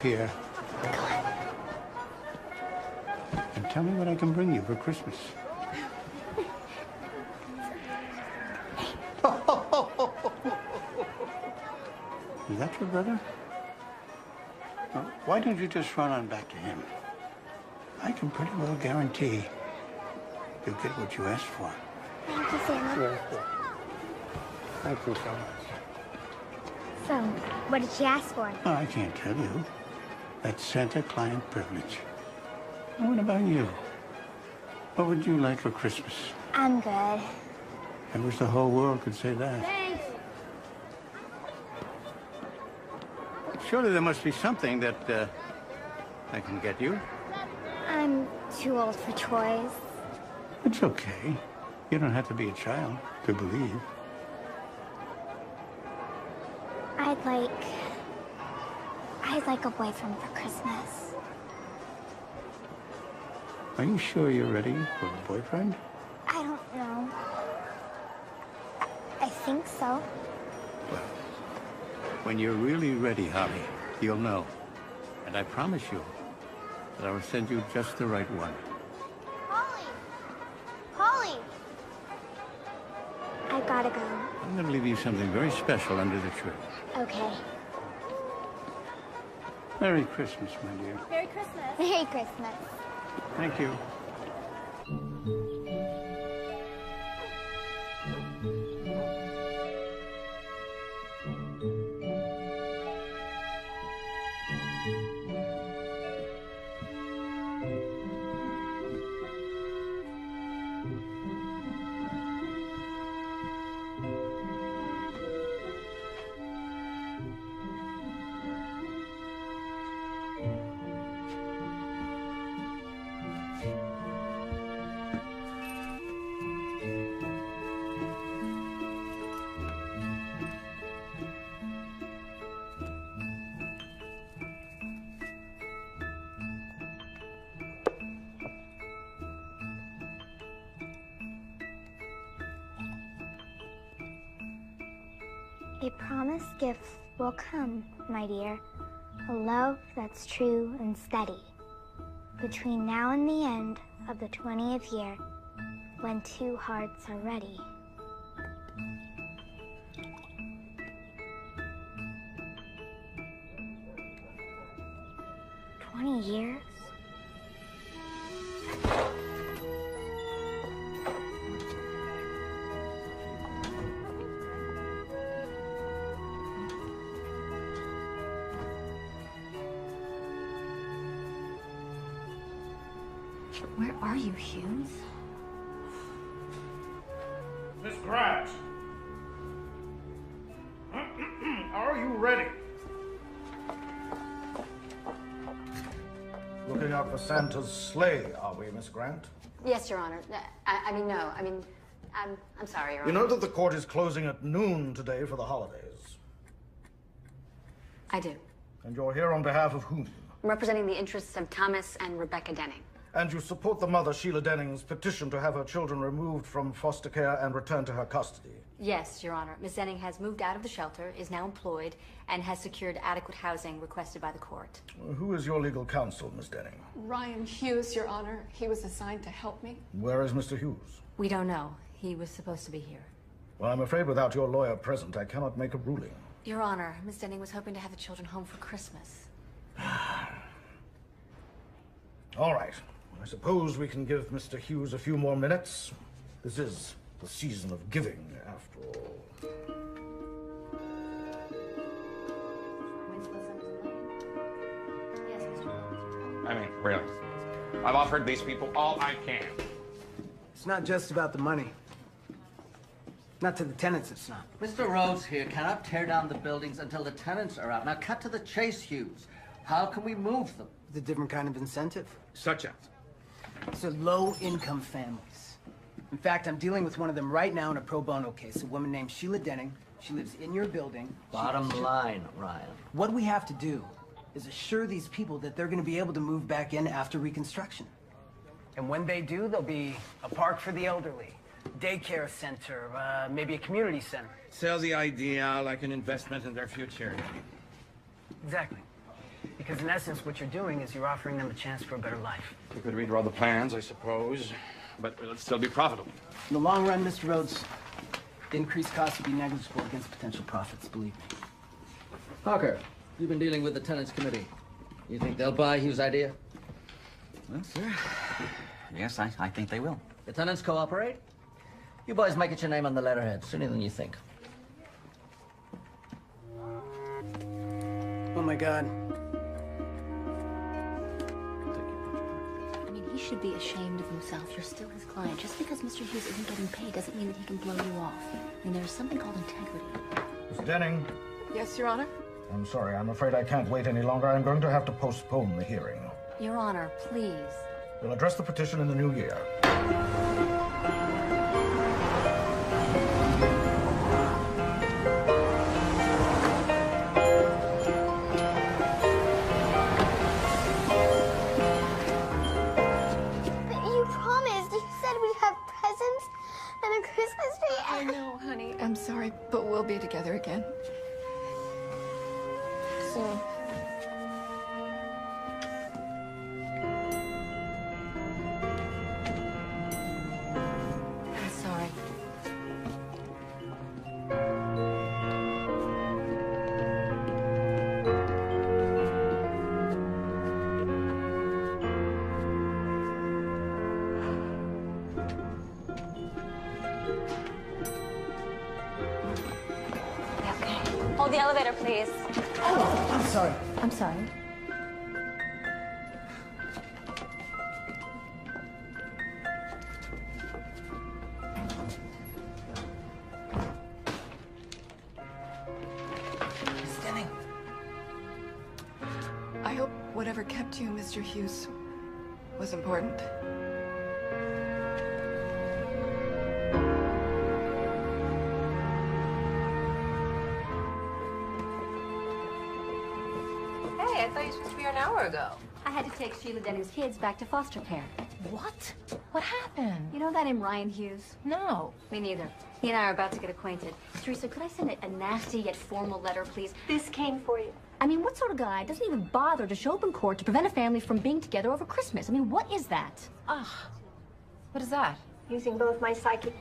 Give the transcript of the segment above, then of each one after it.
Here. And tell me what I can bring you for Christmas. Is that your brother? Well, why don't you just run on back to him? I can pretty well guarantee you'll get what you asked for. Thank you, Santa. Yeah. Thank you so much. So, what did she ask for? Oh, I can't tell you. That's Santa client privilege. And what about you? What would you like for Christmas? I'm good. I wish the whole world could say that. Thanks. Surely there must be something that I can get you. I'm too old for toys. It's okay. You don't have to be a child to believe. I'd like a boyfriend for Christmas. Are you sure you're ready for a boyfriend? I don't know. I think so. Well, when you're really ready, Holly, you'll know. And I promise you that I will send you just the right one. Holly! Holly! I gotta go. I'm going to leave you something very special under the tree. Okay. Merry Christmas, my dear. Merry Christmas. Merry Christmas. Thank you. A promised gift will come, my dear. A love that's true and steady. Between now and the end of the 20th year, when two hearts are ready. $20 years? Where are you, Hughes? Miss Grant! Are you ready? Looking out for Santa's sleigh, are we, Miss Grant? Yes, Your Honor. No. I'm sorry, Your Honor. You know that the court is closing at noon today for the holidays. I do. And you're here on behalf of whom? I'm representing the interests of Thomas and Rebecca Denning. And you support the mother, Sheila Denning's, petition to have her children removed from foster care and returned to her custody? Yes, Your Honor. Ms. Denning has moved out of the shelter, is now employed, and has secured adequate housing requested by the court. Who is your legal counsel, Miss Denning? Ryan Hughes, Your Honor. He was assigned to help me. Where is Mr. Hughes? We don't know. He was supposed to be here. Well, I'm afraid without your lawyer present, I cannot make a ruling. Your Honor, Ms. Denning was hoping to have the children home for Christmas. All right. I suppose we can give Mr. Hughes a few more minutes. This is the season of giving, after all. I mean, really. I've offered these people all I can. It's not just about the money. Not to the tenants, it's not. Mr. Rhodes here cannot tear down the buildings until the tenants are out. Now cut to the chase, Hughes. How can we move them? It's a different kind of incentive. Such as. It's a low-income families. In fact, I'm dealing with one of them right now in a pro bono case. A woman named Sheila Denning. She lives in your building. Bottom line, Ryan. What we have to do is assure these people that they're going to be able to move back in after reconstruction. And when they do, there'll be a park for the elderly, daycare center, maybe a community center. Sell the idea like an investment in their future. Exactly. Because in essence, what you're doing is you're offering them a chance for a better life. We could redraw the plans, I suppose, but it'll still be profitable. In the long run, Mr. Rhodes, the increased costs would be negligible against potential profits, believe me. Parker, you've been dealing with the tenants committee. You think they'll buy Hughes' idea? Well, sir, yes, I think they will. The tenants cooperate? You boys make it your name on the letterhead sooner than you think. Oh my God. I mean, he should be ashamed of himself. You're still his client. Just because Mr. Hughes isn't getting paid doesn't mean that he can blow you off. I mean, there's something called integrity. Miss Denning. Yes, Your Honor? I'm sorry, I'm afraid I can't wait any longer. I'm going to have to postpone the hearing. Your Honor, please. We'll address the petition in the new year. You promised. You said we'd have presents and a Christmas tree. I know, honey. I'm sorry, but we'll be together again. Soon. I'm sorry. Okay. Hold the elevator, please. Oh, I'm sorry. I'm sorry. Miss Denning. I hope whatever kept you, Mr. Hughes, was important. Hey, I thought you were supposed to be here an hour ago. I had to take Sheila Denning's kids back to foster care. What? What happened? You know a guy named Ryan Hughes? No. Me neither. He and I are about to get acquainted. Teresa, could I send a nasty yet formal letter, please? This came for you. I mean, what sort of guy doesn't even bother to show up in court to prevent a family from being together over Christmas? I mean, what is that? Ugh. What is that? Using both my psychic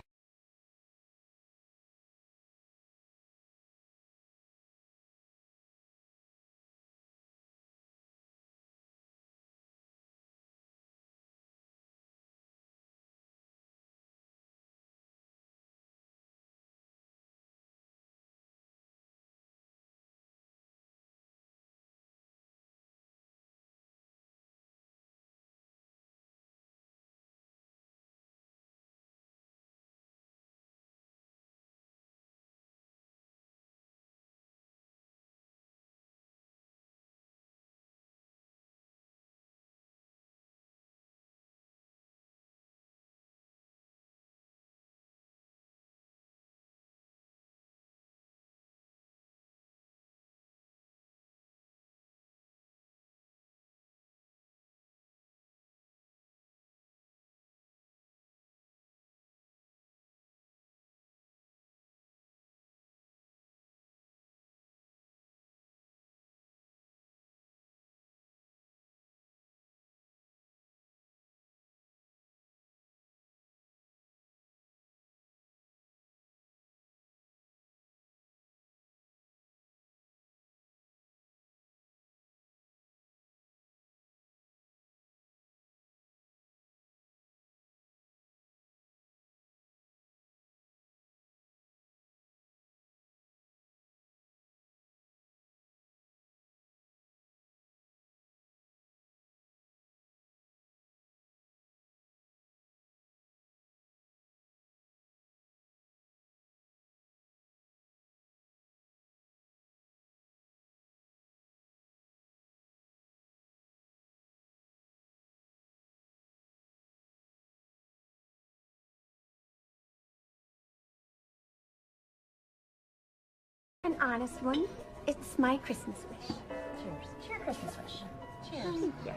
An honest one. It's my Christmas wish. Cheers. It's your Christmas wish. Cheers. Yeah.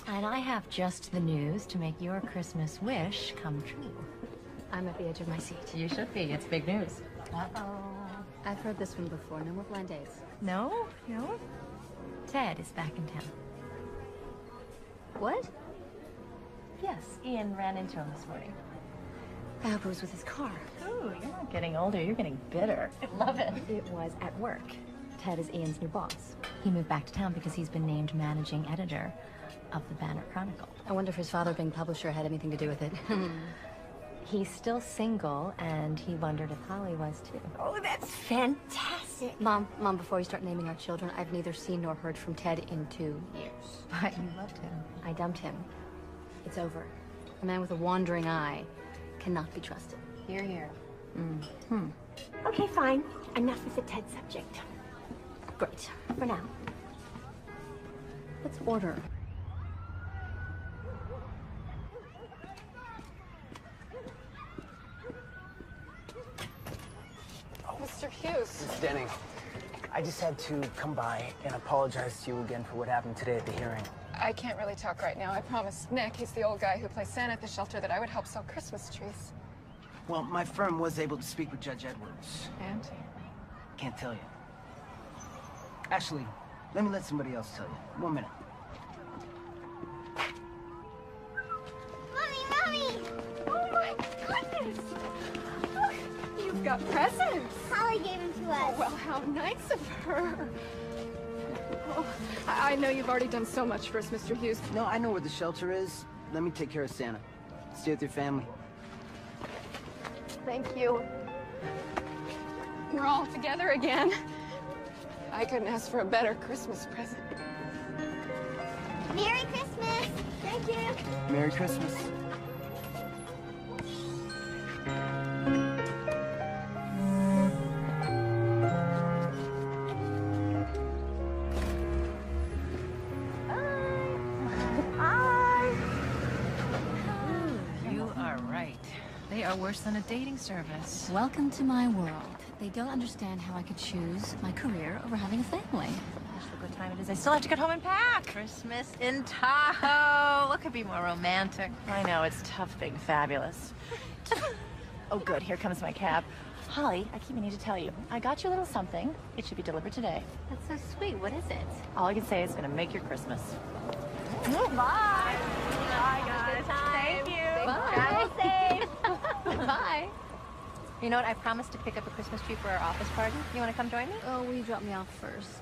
And I have just the news to make your Christmas wish come true. I'm at the edge of my seat. You should be. It's big news. Uh-oh. I've heard this one before. No more blind dates. No? No? Ted is back in town. What? Yes, Ian ran into him this morning. I hope it was with his car. Ooh, you're not getting older, you're getting bitter. I love it. It was at work. Ted is Ian's new boss. He moved back to town because he's been named managing editor of the Banner Chronicle. I wonder if his father being publisher had anything to do with it. He's still single, and he wondered if Holly was too. Oh, that's fantastic. Mom, before you start naming our children, I've neither seen nor heard from Ted in 2 years. But you loved him. I dumped him. It's over. A man with a wandering eye cannot be trusted. Hear, hear. Okay, fine. Enough with the Ted subject. Great. For now. Let's order. Mr. Hughes. Miss Denning, I just had to come by and apologize to you again for what happened today at the hearing. I can't really talk right now. I promised Nick, he's the old guy who plays Santa at the shelter, that I would help sell Christmas trees. Well, my firm was able to speak with Judge Edwards. And? Can't tell you. Actually, let somebody else tell you. 1 minute. Mommy! Oh my goodness! Look, you've got presents. Holly gave them to us. Oh, well, how nice of her. Oh, I know you've already done so much for us, Mr. Hughes. No, I know where the shelter is. Let me take care of Santa. Stay with your family. Thank you. We're all together again. I couldn't ask for a better Christmas present. Merry Christmas! Thank you! Merry Christmas. You are right. They are worse than a dating service. Welcome to my world. They don't understand how I could choose my career over having a family. Gosh, look what time it is. I still have to get home and pack. Christmas in Tahoe. What could be more romantic? I know, it's tough being fabulous. Oh, good. Here comes my cab. Holly, I keep meaning to tell you. I got you a little something. It should be delivered today. That's so sweet. What is it? All I can say is it's going to make your Christmas. Bye. Bye, guys. Thank you. Bye. Travel safe. Bye. You know what? I promised to pick up a Christmas tree for our office party. You want to come join me? Oh, will you drop me off first?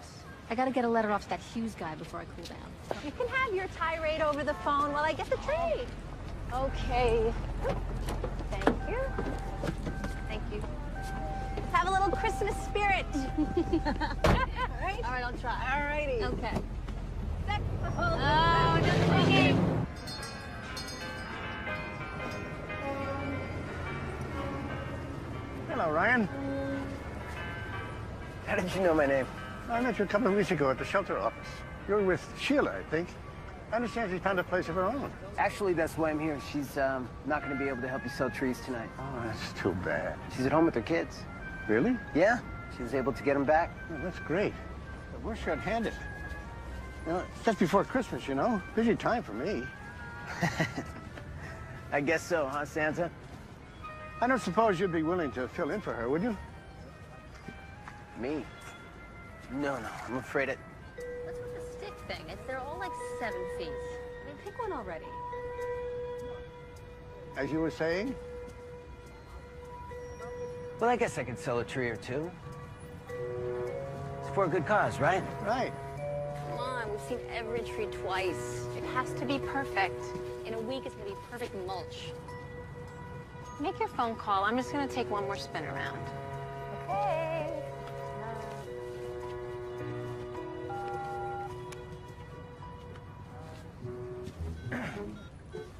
I gotta get a letter off to that Hughes guy before I cool down. You can have your tirade over the phone while I get the tree. Okay. Thank you. Thank you. Let's have a little Christmas spirit. All right? All right, I'll try. All righty. Okay. Oh, just thinking. Hello, Ryan. How did you know my name? I met you a couple of weeks ago at the shelter office. You're with Sheila, I think. I understand she's found a place of her own. Actually, that's why I'm here. She's not going to be able to help you sell trees tonight. Oh, that's too bad. She's at home with her kids. Really? Yeah, she was able to get them back. Oh, that's great. But we're short-handed. You know, it's just before Christmas, you know. Busy time for me. I guess so, huh, Santa? I don't suppose you'd be willing to fill in for her, would you? Me? No, I'm afraid it... What's with the stick thing? They're all like 7 feet. I mean, pick one already. As you were saying? Well, I guess I could sell a tree or two. It's for a good cause, right? Right. Come on, we've seen every tree twice. It has to be perfect. In a week, it's gonna be perfect mulch. Make your phone call. I'm just gonna take one more spin around. Okay.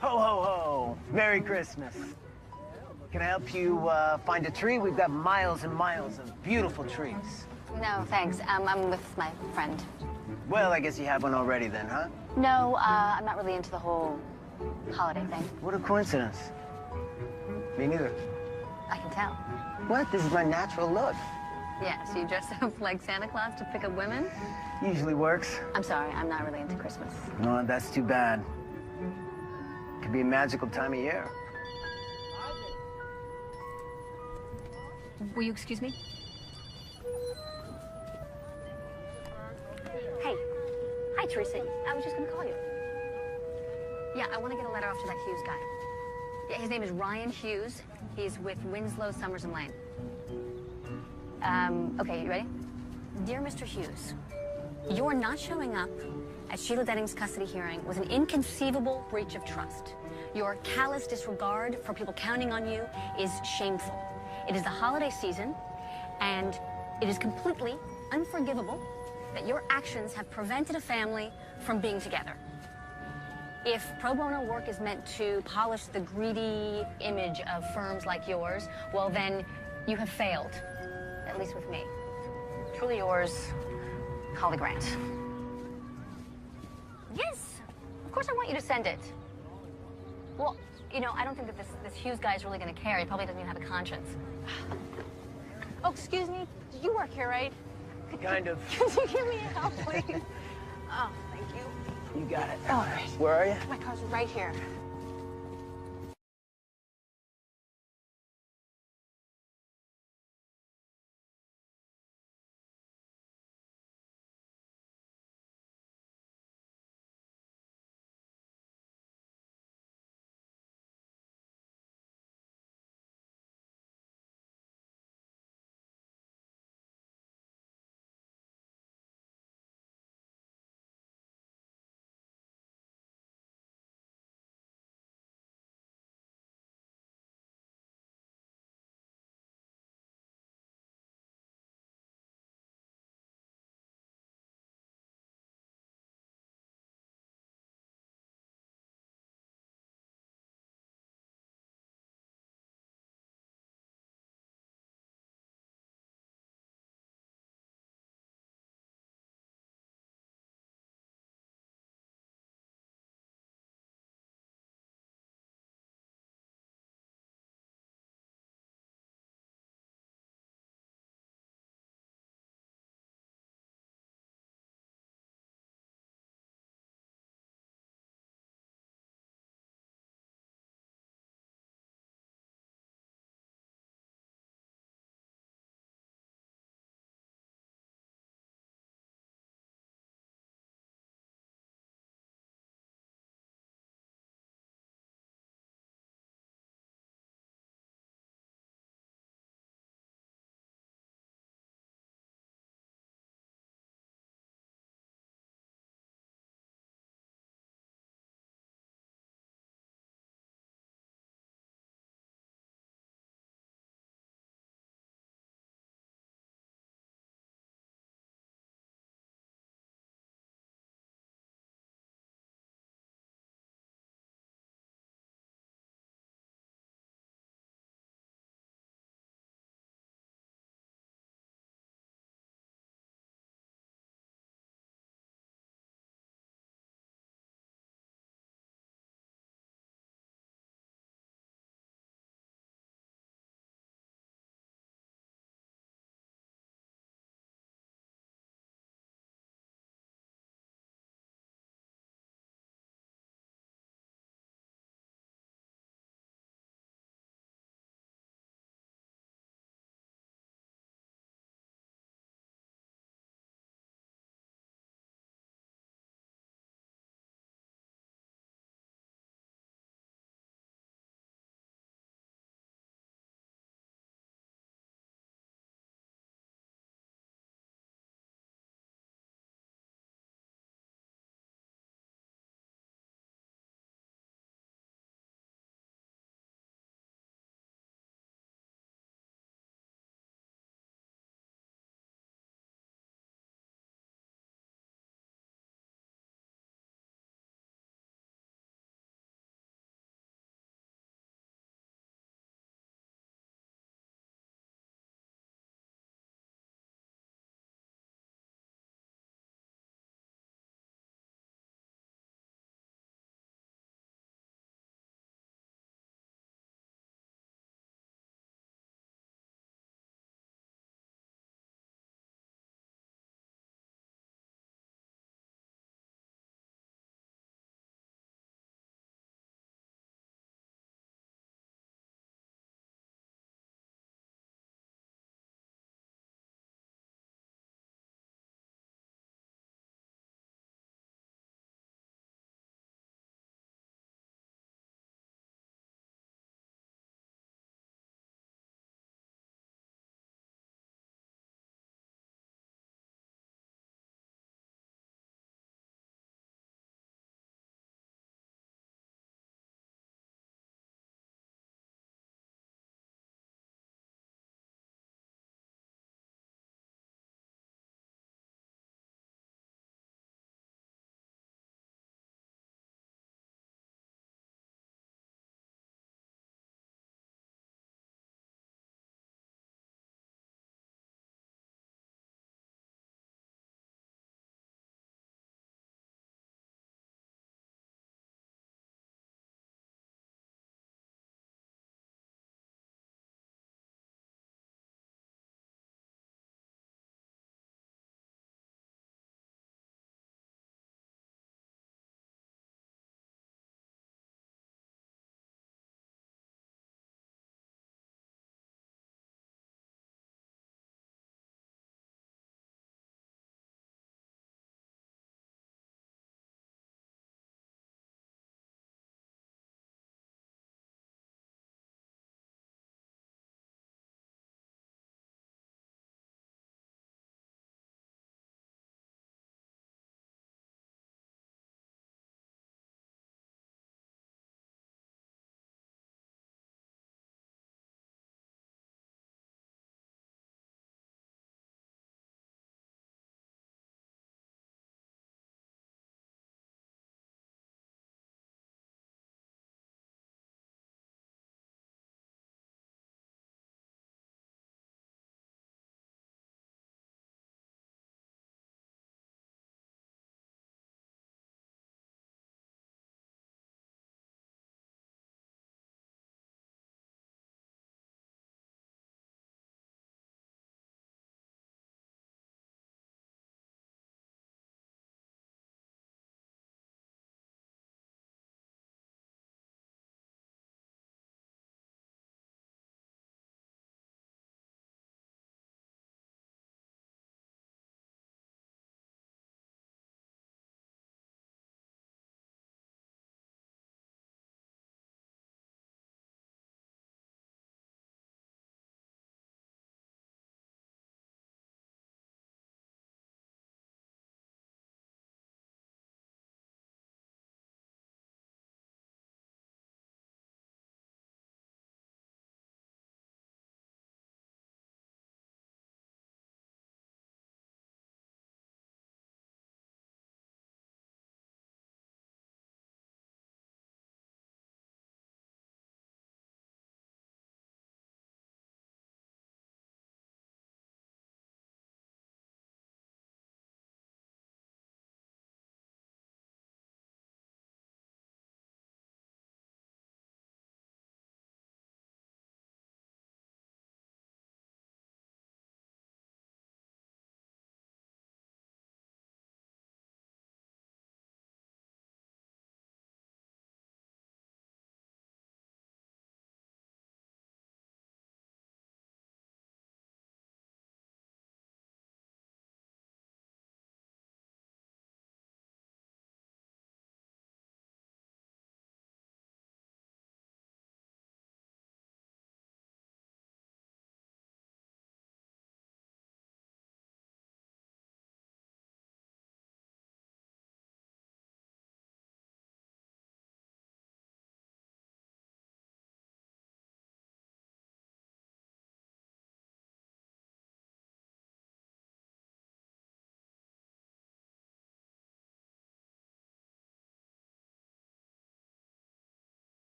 Ho, ho, ho. Merry Christmas. Can I help you find a tree? We've got miles and miles of beautiful trees. No, thanks. I'm with my friend. Well, I guess you have one already then, huh? No, I'm not really into the whole holiday thing. What a coincidence. Me neither. I can tell. What? This is my natural look. Yeah, so you dress up like Santa Claus to pick up women? Usually works. I'm sorry, I'm not really into Christmas. No, that's too bad. Could be a magical time of year. Will you excuse me? Hey, Hi, Teresa. I was just going to call you. Yeah, I want to get a letter off to that Hughes guy. Yeah, his name is Ryan Hughes. He's with Winslow, Summers and Lane. Okay, you ready? Dear Mr. Hughes, your not showing up at Sheila Denning's custody hearing was an inconceivable breach of trust. Your callous disregard for people counting on you is shameful. It is the holiday season, and it is completely unforgivable that your actions have prevented a family from being together. If pro bono work is meant to polish the greedy image of firms like yours, well then, you have failed, at least with me. Truly yours, Holly Grant. Yes, of course I want you to send it. Well, you know, I don't think that this Hughes guy is really going to care. He probably doesn't even have a conscience. Oh, excuse me. You work here, right? Kind of. Could you give me a help, please? Oh, thank you. You got it. All right. Where are you? My car's right here.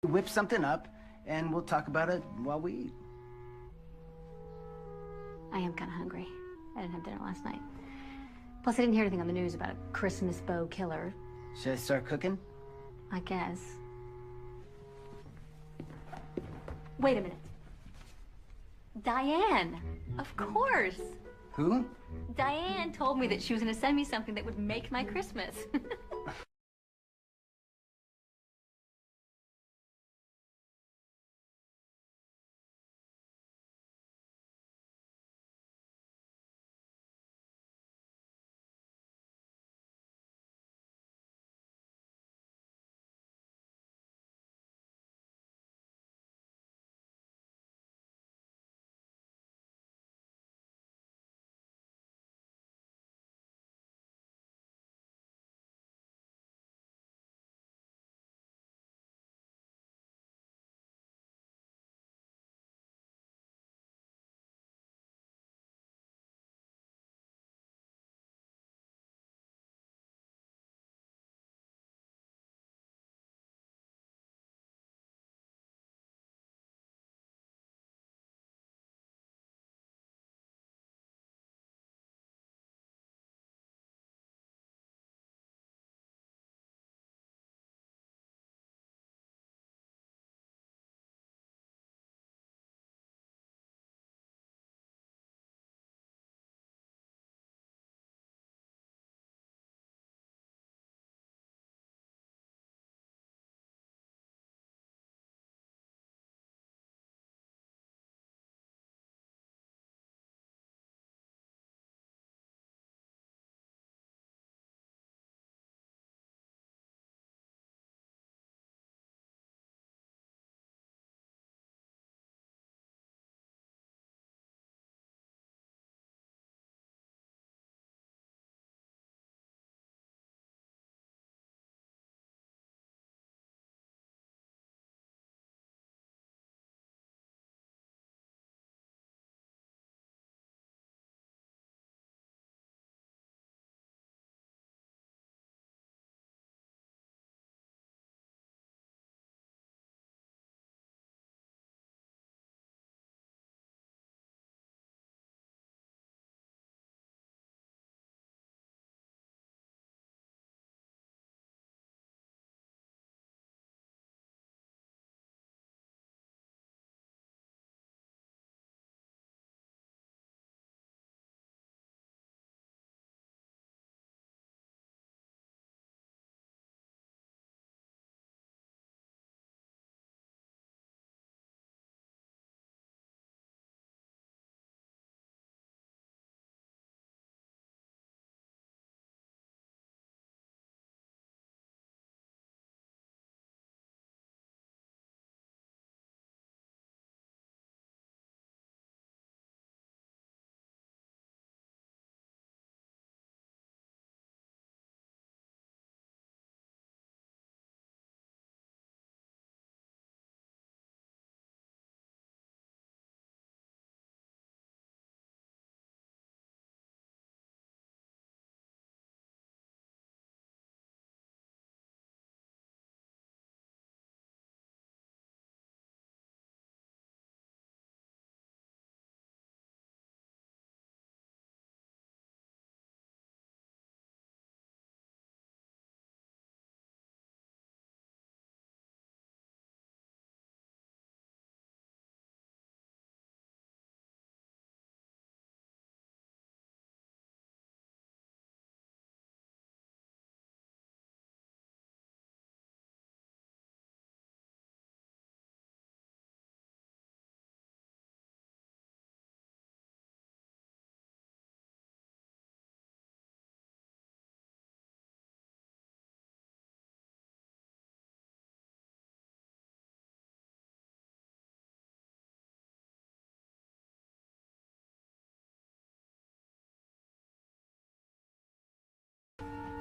Whip something up, and we'll talk about it while we eat. I am kind of hungry. I didn't have dinner last night. Plus, I didn't hear anything on the news about a Christmas bow killer. Should I start cooking? I guess. Wait a minute. Diane! Of course! Who? Diane told me that she was going to send me something that would make my Christmas.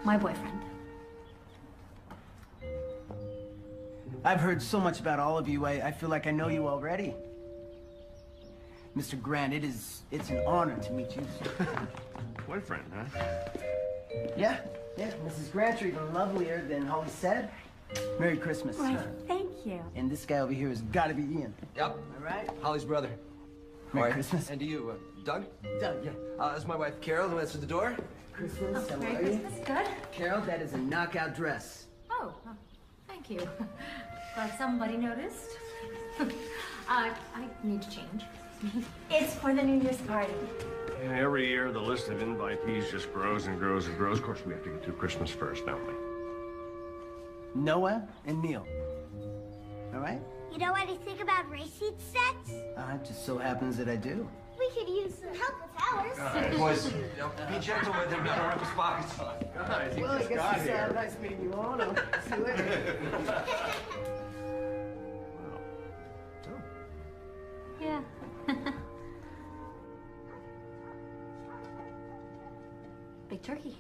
My boyfriend. I've heard so much about all of you, I feel like I know you already. Mr. Grant, it's an honor to meet you, sir. Boyfriend, huh? Yeah. Mrs. Grant, you're even lovelier than Holly said. Merry Christmas. Why, thank you. And this guy over here has got to be Ian. Yep. All right? Holly's brother. Merry Christmas. And to you, Doug? Doug, yeah. That's my wife, Carol, who answered the door. Christmas, how Merry are you? Christmas, good. Carol, that is a knockout dress. Oh, thank you. Glad somebody noticed. I need to change. It's for the New Year's party. And every year, the list of invitees just grows and grows and grows. Of course, we have to get to Christmas first, don't we? Noah and Neil. All right? You know anything about racing sets? It just so happens that I do. We could use some help with ours. All right, boys, be gentle with him. Don't rip his pockets on. Guys, he Well, I just guess got it's here. nice meeting you all. I'll see you later. Yeah. Big turkey.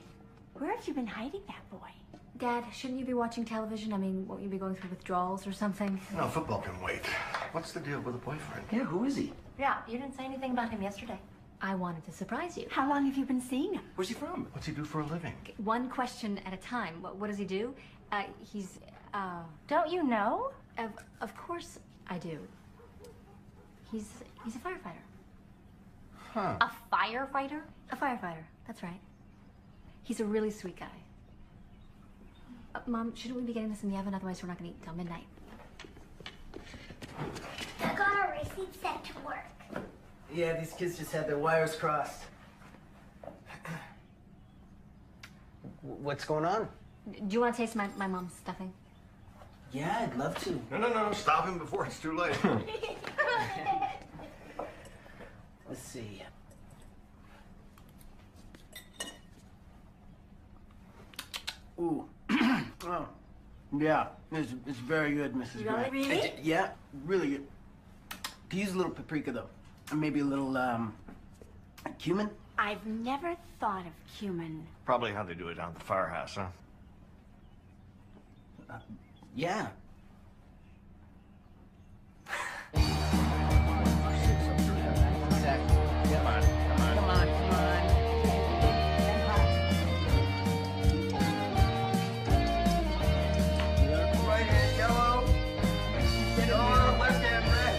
Where have you been hiding that boy? Dad, shouldn't you be watching television? I mean, won't you be going through withdrawals or something? No, football can wait. What's the deal with the boyfriend? Yeah, who is he? Yeah, you didn't say anything about him yesterday. I wanted to surprise you. How long have you been seeing him? Where's he from? What's he do for a living? One question at a time. What does he do? Don't you know? Of course I do. He's a firefighter. Huh. A firefighter? A firefighter, that's right. He's a really sweet guy. Mom, shouldn't we be getting this in the oven? Otherwise, we're not going to eat till midnight. I got our racing set to work. Yeah, these kids just had their wires crossed. What's going on? Do you want to taste my mom's stuffing? Yeah, I'd love to. No. Stop him before it's too late. Let's see. Ooh. Oh. Yeah, it's very good, Mrs. Grant. Really? Yeah, really good. Could use a little paprika, though. And maybe a little, cumin? I've never thought of cumin. Probably how they do it down at the firehouse, huh? Yeah. Exactly. Come on. Come on. Right hand yellow. Yellow, left hand red.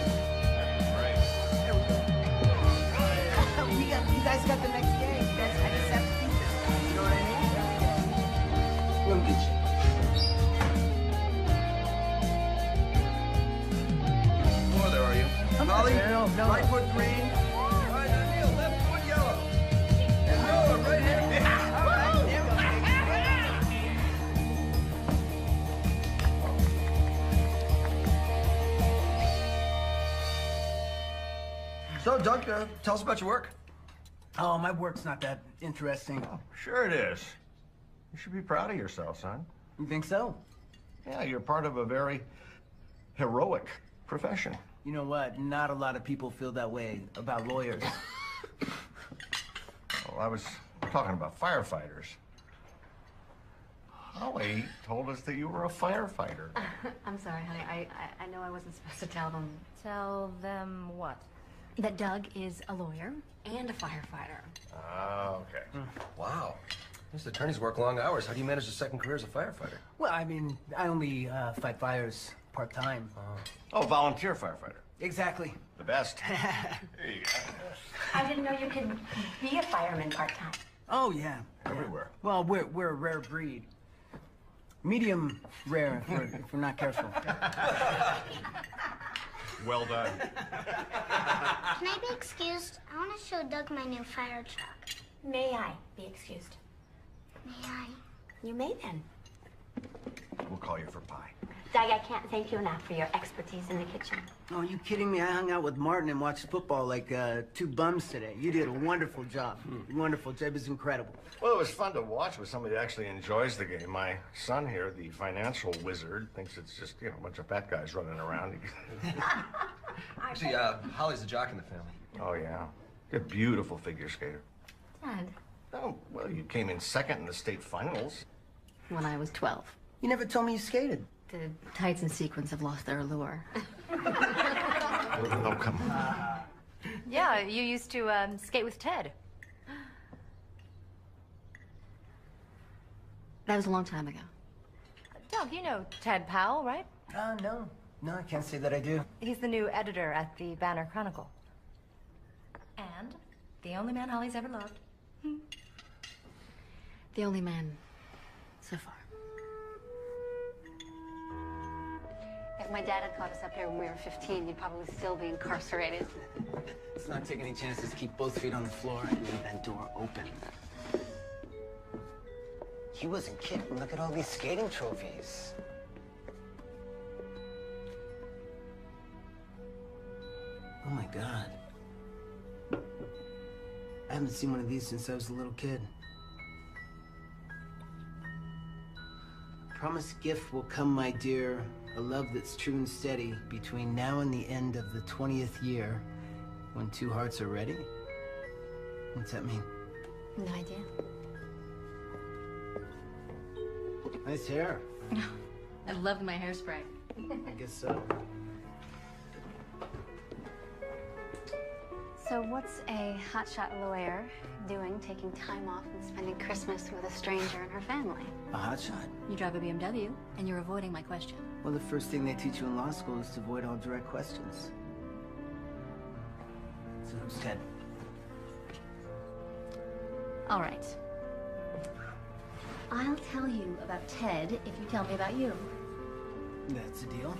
You guys got the next game. You guys, I just have to beat this. You know what I mean? Let me get you. More there, are you? Holly, No. right foot green. Right hand Neil, left foot yellow. And Noah, right hand. All right, there we go. So, Doug, tell us about your work. Oh, my work's not that interesting. Sure it is. You should be proud of yourself, son. You think so? Yeah, you're part of a very heroic profession. You know what? Not a lot of people feel that way about lawyers. Well, I was talking about firefighters. Holly told us that you were a firefighter. I'm sorry, honey. I know I wasn't supposed to tell them. Tell them what? That Doug is a lawyer and a firefighter. Oh, okay. Wow. These attorneys work long hours. How do you manage a second career as a firefighter? Well, I mean, I only fight fires part-time. Oh, volunteer firefighter. Exactly. The best. There you go. I didn't know you could be a fireman part-time. Oh, yeah. Everywhere. Well, we're a rare breed. Medium rare if we're not careful. Well done. Can I be excused? I want to show Doug my new fire truck. May I be excused? May I? You may then. We'll call you for pie. Doug, I can't thank you enough for your expertise in the kitchen. Oh, you kidding me? I hung out with Martin and watched football like two bums today. You did a wonderful job. Wonderful job. It was incredible. Well, it was fun to watch with somebody that actually enjoys the game. My son here, the financial wizard, thinks it's just, a bunch of fat guys running around. Actually, Holly's the jock in the family. Oh, yeah. You're a beautiful figure skater. Dad, Oh, well, you came in second in the state finals. when I was 12. You never told me you skated. The tights and sequins have lost their allure. Oh, come on. Yeah, you used to skate with Ted. That was a long time ago. Doug, you know Ted Powell, right? No. No, I can't say that I do. He's the new editor at the Banner Chronicle. And the only man Holly's ever loved. The only man so far. If my dad had caught us up here when we were 15, you'd probably still be incarcerated. Let's not take any chances. Keep both feet on the floor and leave that door open. He wasn't kidding. Look at all these skating trophies. Oh my God. I haven't seen one of these since I was a little kid. Promised gift will come, my dear. A love that's true and steady between now and the end of the 20th year, when two hearts are ready. What's that mean? No idea. Nice hair. I love my hairspray. I guess so. So what's a hotshot lawyer doing taking time off and spending Christmas with a stranger and her family? A hotshot? You drive a BMW, and you're avoiding my question. Well, the first thing they teach you in law school is to avoid all direct questions. So who's Ted? All right. I'll tell you about Ted if you tell me about you. That's a deal.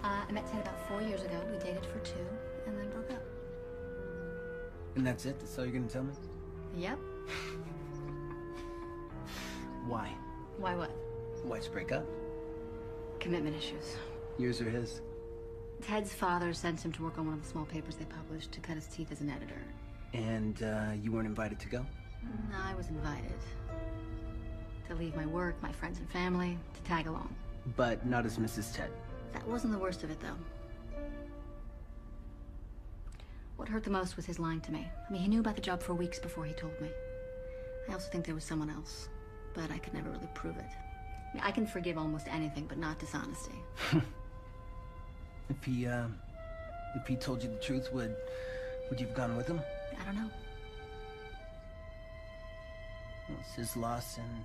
I met Ted about 4 years ago. We dated for 2, and then broke up. And that's it? That's all you're gonna tell me? Yep. Why? Why what? Why'd you break up? Commitment issues. Yours or his? Ted's father sent him to work on one of the small papers they published to cut his teeth as an editor. And you weren't invited to go? No, I was invited. To leave my work, my friends and family, to tag along. But not as Mrs. Ted. That wasn't the worst of it, though. What hurt the most was his lying to me. I mean, he knew about the job for weeks before he told me. I also think there was someone else, but I could never really prove it. I mean, I can forgive almost anything, but not dishonesty. If he told you the truth, would you have gone with him? I don't know. Well, it's his loss and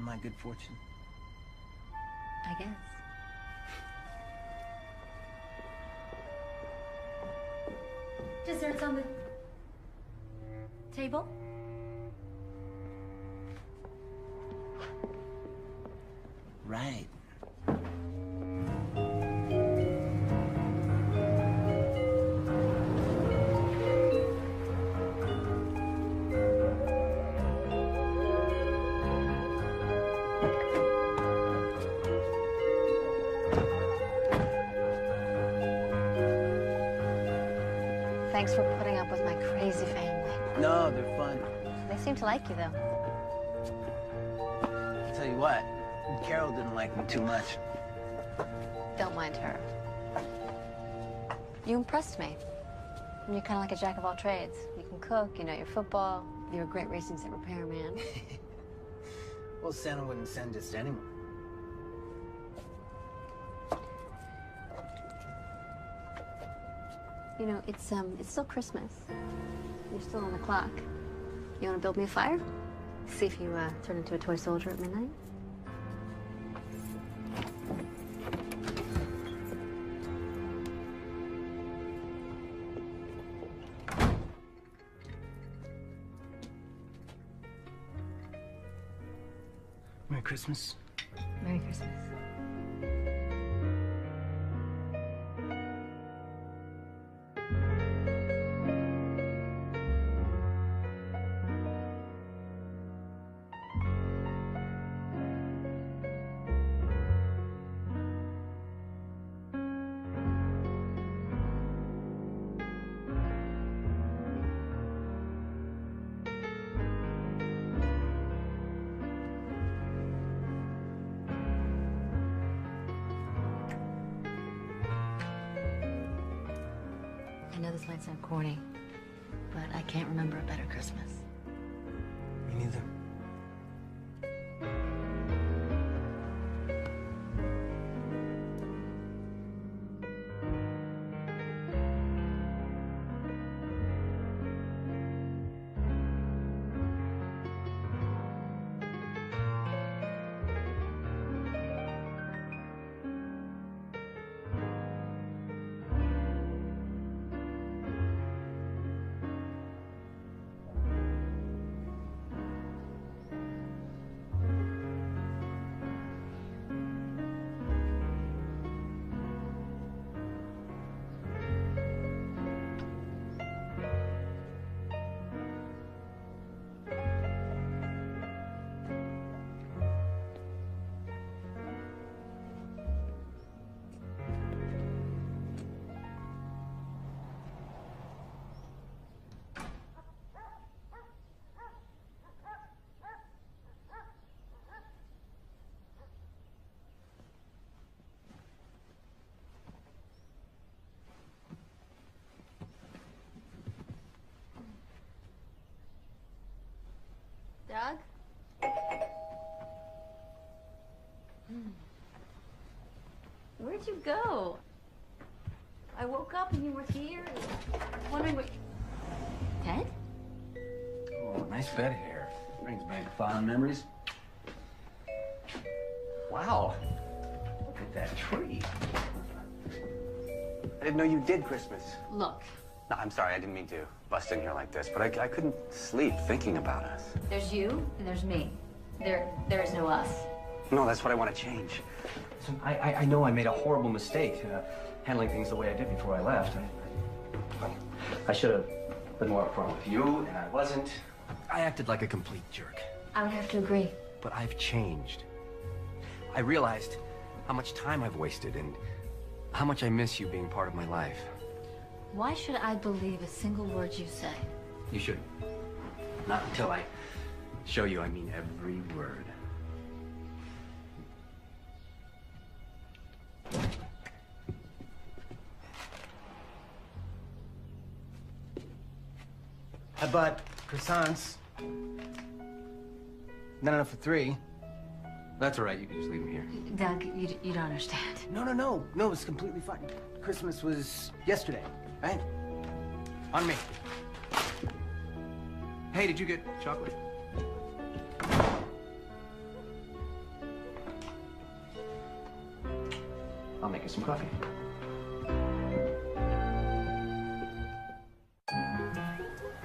my good fortune. I guess. Desserts on the table? Right. Thanks for putting up with my crazy family. No, they're fun. They seem to like you, though. I'll tell you what, Carol didn't like me too much. Don't mind her. You impressed me. You're kind of like a jack of all trades. You can cook, you know your football, you're a great racing set repairman. Well, Santa wouldn't send just anyone. You know, it's still Christmas. You're still on the clock. You want to build me a fire? See if you turn into a toy soldier at midnight? Merry Christmas. Merry Christmas. I know this might sound corny, but I can't remember a better Christmas. Me neither. Doug? Where'd you go? I woke up and you were here. Wondering what... Ted? Oh, nice bed here. Brings back fond memories. Wow. Look at that tree. I didn't know you did Christmas. Look, No, I'm sorry, I didn't mean to bust in here like this, but I couldn't sleep thinking about us. there's you and there's me. There is no us. No, that's what I want to change. Listen, I know I made a horrible mistake handling things the way I did before I left. I should have been more upfront with you, and I wasn't. I acted like a complete jerk. I would have to agree. But I've changed. I realized how much time I've wasted and how much I miss you being part of my life. Why should I believe a single word you say? You shouldn't. Not until I show you I mean every word. I bought croissants. Not enough for 3. That's all right. You can just leave them here. Doug, you don't understand. No, it's completely fine. Christmas was yesterday, right? On me. Hey, did you get chocolate? I'll make you some coffee.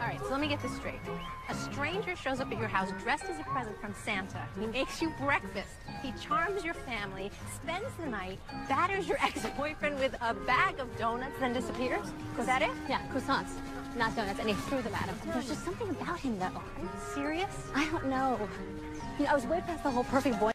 All right, so let me get this straight. A stranger shows up at your house dressed as a present from Santa. He makes you breakfast. He charms your family, spends the night, batters your ex-boyfriend with a bag of donuts, then disappears? Is that it? Yeah, croissants, not donuts, and he threw them at him. There's just something about him, though. Are you serious? I don't know. You know, I was way past the whole perfect boy.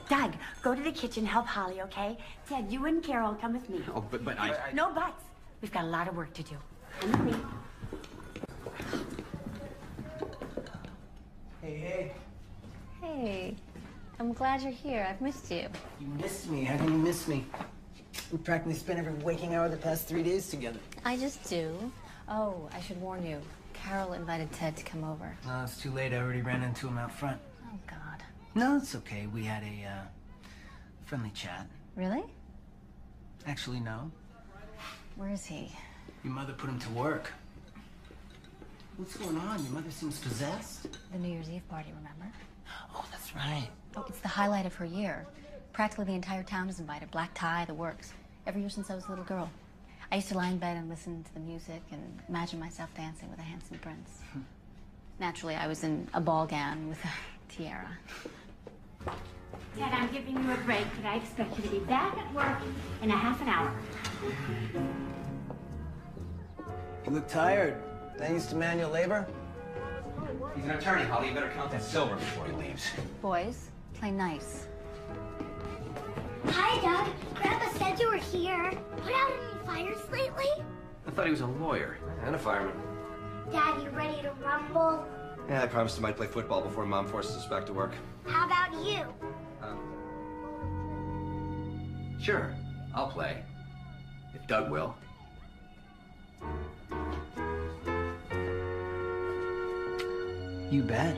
Doug, go to the kitchen, help Holly, okay? Ted, you and Carol come with me. Oh, but I... No buts. We've got a lot of work to do. Come with me. Hey. Hey, I'm glad you're here. I've missed you. You missed me. How can you miss me? We practically spent every waking hour of the past 3 days together. I just do. Oh, I should warn you. Carol invited Ted to come over. No, it's too late. I already ran into him out front. Oh, God. No, it's okay. We had a, friendly chat. Really? Actually, no. Where is he? Your mother put him to work. What's going on? Your mother seems possessed. The New Year's Eve party, remember? Oh, that's right. Oh, it's the highlight of her year. Practically the entire town is invited. Black tie, the works. Every year since I was a little girl. I used to lie in bed and listen to the music and imagine myself dancing with a handsome prince. Naturally, I was in a ball gown with a tiara. Ted, I'm giving you a break, but I expect you to be back at work in a half an hour. You look tired. Thanks to manual labor? He's an attorney, Holly. You better count that silver before he leaves. Boys, play nice. Hi, Doug. Grandpa said you were here. Put out any fires lately? I thought he was a lawyer and a fireman. Dad, you ready to rumble? Yeah, I promised him I'd play football before Mom forces us back to work. How about you? Sure, I'll play. If Doug will. You bet.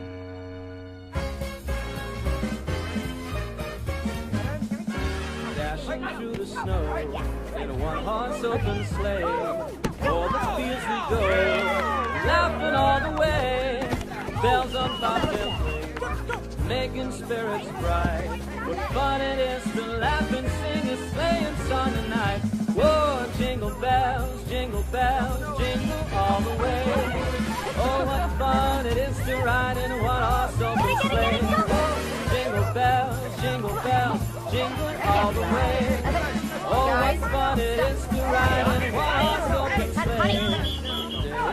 Dashing through the snow in a one-horse open sleigh. O'er the fields we go, laughing all the way. Bells on bobtail ring, making spirits bright. What fun it is to laugh and sing a sleighing song tonight. Whoa, jingle bells, jingle all the way. Oh, what fun it is to ride in a one-horse open sleigh. Oh, jingle bells, jingle all the way. Oh, what fun it is to ride in a one-horse open sleigh. No.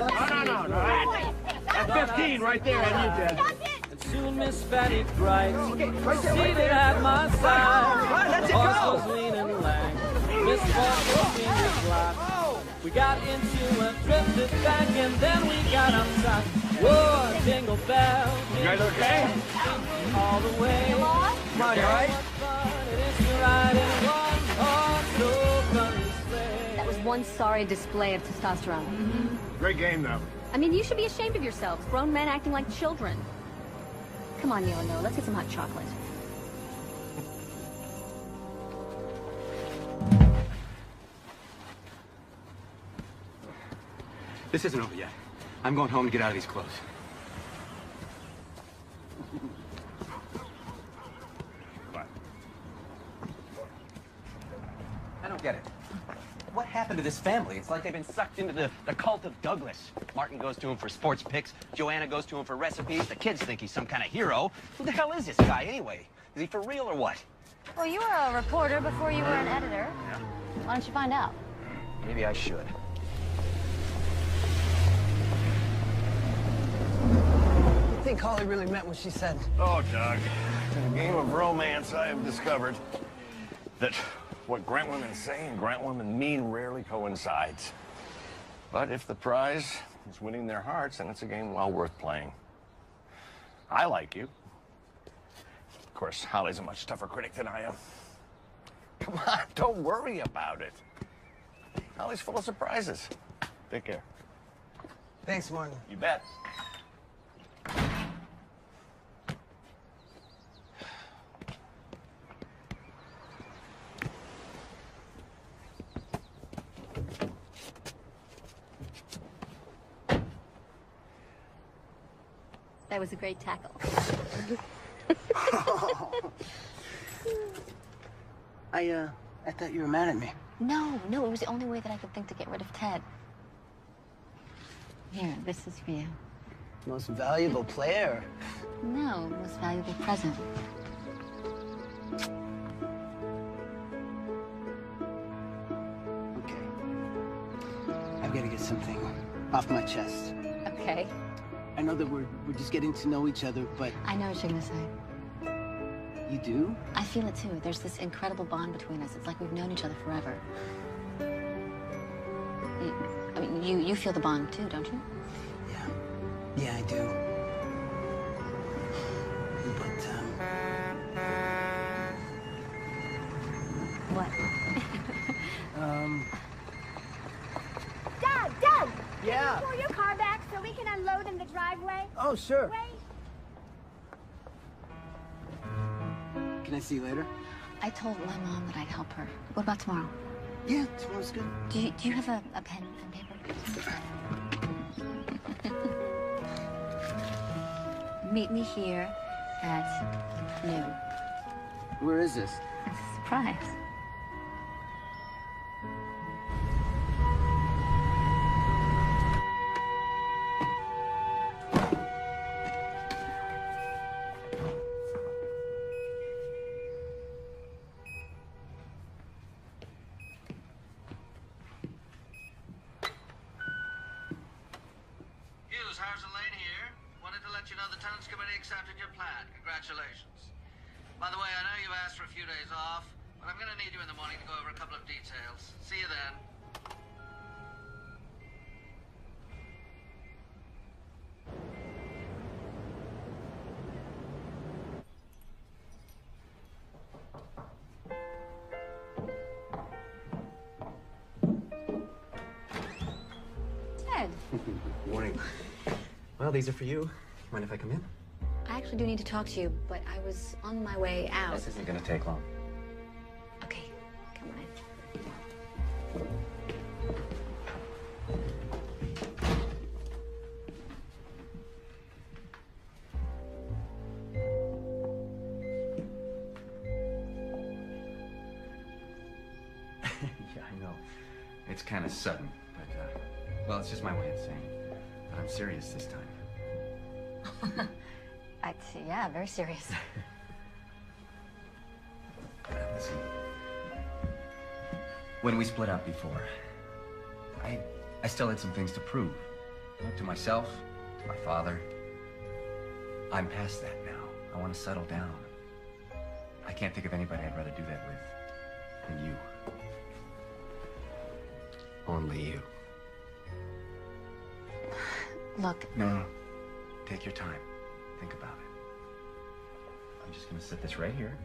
That's 15 right there on you, Dad. And soon Miss Fanny Bright, seated at my side. The horse was lean and lank, Miss Walker fingers locked. We got into a drifted bank and then we got outside. Whoa, jingle bells, you guys okay? Jingle all the way. Come on, you all right? It is to ride in one horse open sleigh. That was one sorry display of testosterone. Great game, though. I mean, you should be ashamed of yourselves. Grown men acting like children. Come on, Neil and Noah, let's get some hot chocolate. This isn't over yet. I'm going home to get out of these clothes. What? I don't get it. What happened to this family? It's like they've been sucked into the cult of Douglas. Martin goes to him for sports picks. Joanna goes to him for recipes. The kids think he's some kind of hero. Who the hell is this guy, anyway? Is he for real or what? Well, you were a reporter before you were an editor. Yeah. Why don't you find out? Maybe I should. I think Holly really meant what she said. Oh, Doug. In a game of romance, I have discovered that what Grant women say and Grant women mean rarely coincides. But if the prize is winning their hearts, then it's a game well worth playing. I like you. Of course, Holly's a much tougher critic than I am. Come on, don't worry about it. Holly's full of surprises. Take care. Thanks, Martin. You bet. That was a great tackle. I thought you were mad at me. No, it was the only way that I could think to get rid of Ted. Here, this is for you. Most valuable player. No, most valuable present. Okay. I've got to get something off my chest. Okay. I know that we're just getting to know each other, but... I know what you're gonna say. You do? I feel it too. There's this incredible bond between us. It's like we've known each other forever. You feel the bond too, don't you? Yeah, I do. But, What? Doug! Yeah? Can you pull your car back so we can unload in the driveway? Oh, sure. Wait. Can I see you later? I told my mom that I'd help her. What about tomorrow? Yeah, tomorrow's good. Do you have a pen and paper? Meet me here at noon. Where is this? It's a surprise. Hughes, Harrison Lane here. Wanted to let you know the tenants committee accepted your plan. Congratulations. By the way, I know you asked for a few days off, but I'm going to need you in the morning to go over a couple of details. See you then. Ted, Morning. Well, these are for you. Mind if I come in? I actually do need to talk to you, but I was on my way out. This isn't gonna take long. Okay, come on in. Yeah, I know. It's kind of sudden, but, well, it's just my way of saying that I'm serious this time. Yeah, very serious. Listen, when we split up before, I still had some things to prove. To myself, to my father. I'm past that now. I want to settle down. I can't think of anybody I'd rather do that with than you. Only you. Look. No. Take your time. Think about it. I'm just gonna set this right here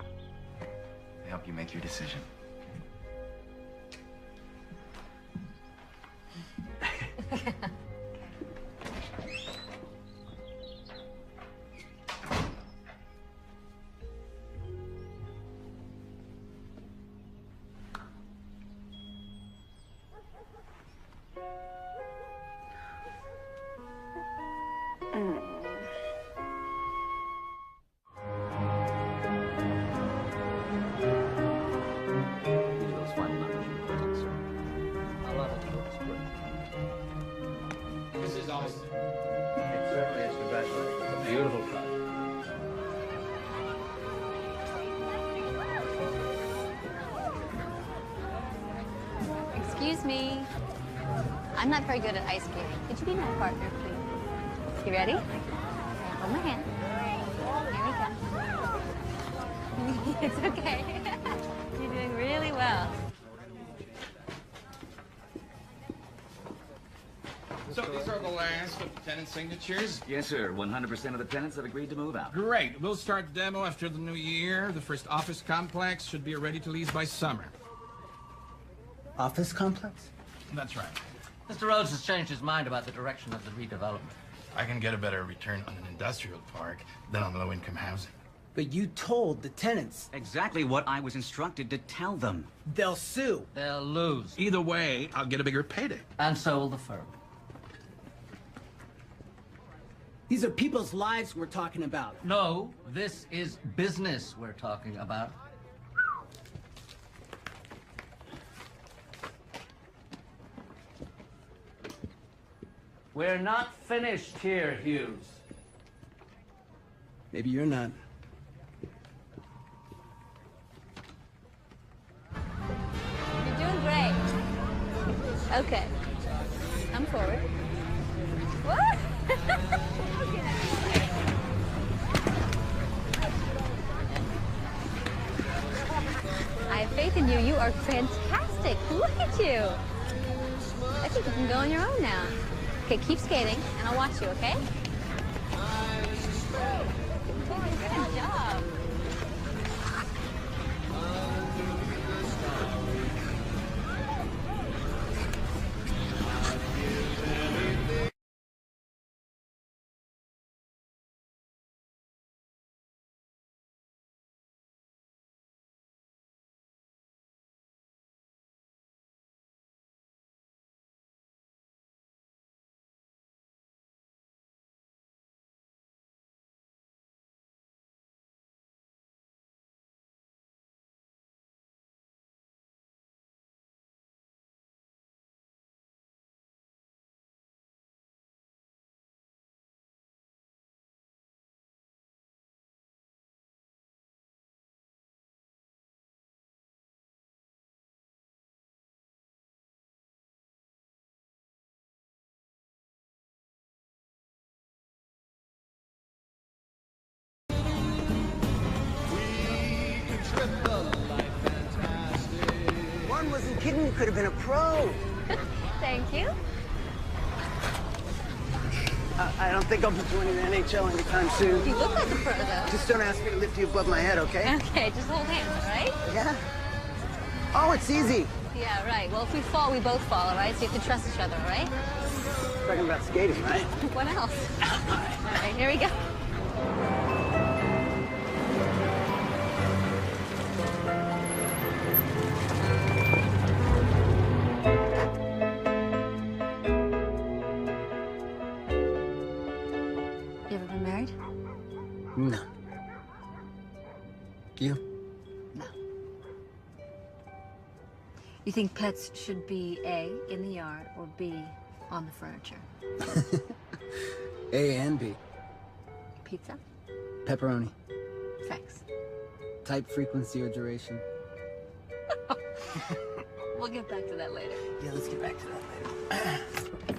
to help you make your decision. This is awesome. It certainly is. Congratulations. It's a beautiful project. Excuse me. I'm not very good at ice skating. Could you be my partner, please? You ready? Hold my hand. Here we go. It's okay. You're doing really well. So these are the last of the tenant signatures? Yes, sir. 100% of the tenants have agreed to move out. Great. We'll start demo after the new year. The first office complex should be ready to lease by summer. Office complex? That's right. Mr. Rhodes has changed his mind about the direction of the redevelopment. I can get a better return on an industrial park than on low-income housing. But you told the tenants. Exactly what I was instructed to tell them. They'll sue. They'll lose. Either way, I'll get a bigger payday. And so will the firm. These are people's lives we're talking about. No, this is business we're talking about. We're not finished here, Hughes. Maybe you're not. You're doing great. Okay. Come forward. What? are fantastic. Look at you. I think you can go on your own now. Okay, keep skating, and I'll watch you, okay? Good job. One wasn't kidding, you could have been a pro. Thank you. I don't think I'll be joining the NHL anytime soon. You look like a pro, though. Just don't ask me to lift you above my head, okay? Okay, just hold hands, all right? Yeah. Oh, it's easy. Yeah, right. Well, if we fall, we both fall, all right? So you have to trust each other, all right? Talking about skating, right? What else? All right, here we go. You ever been married? No. You? No. You think pets should be A, in the yard, or B, on the furniture? A and B. Pizza? Pepperoni. Thanks. Type, frequency, or duration. We'll get back to that later. Yeah, let's get back to that later.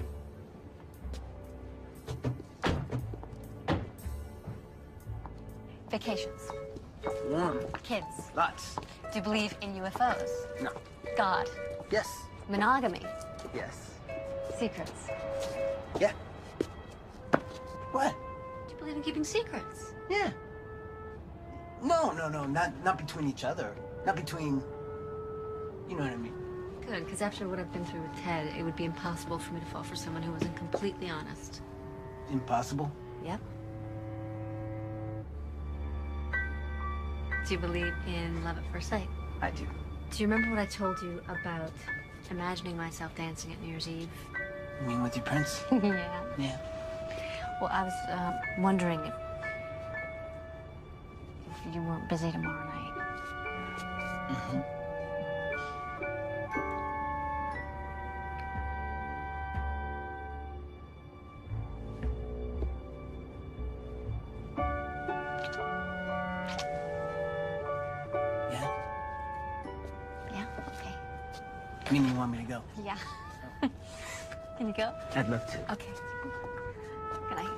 Vacations. Warm. Kids. Lots. Do you believe in UFOs? No. God? Yes. Monogamy? Yes. Secrets? Yeah. What? Do you believe in keeping secrets? Yeah. No, not between each other. Not between, you know what I mean. Good, because after what I've been through with Ted, it would be impossible for me to fall for someone who wasn't completely honest. Impossible? Yep. Do you believe in love at first sight? I do. Do you remember what I told you about imagining myself dancing at New Year's Eve? You mean with your prince? Yeah. Yeah. Well, I was wondering if you weren't busy tomorrow night. Mm-hmm. Yeah, okay. Meaning you want me to go? Yeah. Can you go? I'd love to. Okay. Good night.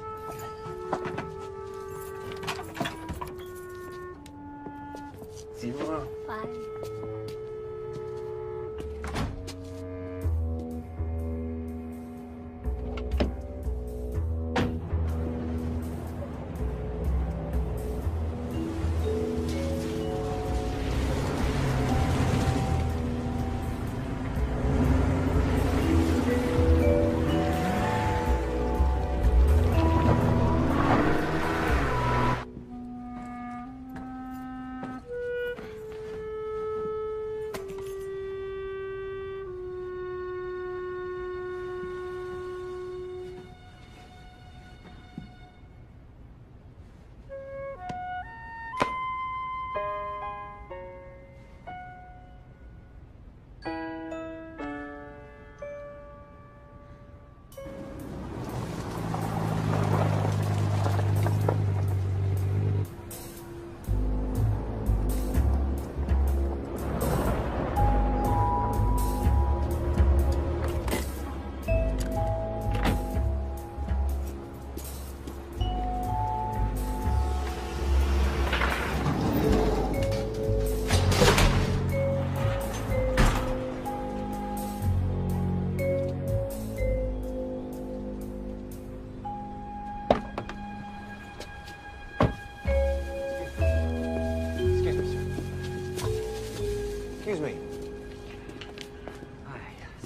See you tomorrow. Bye.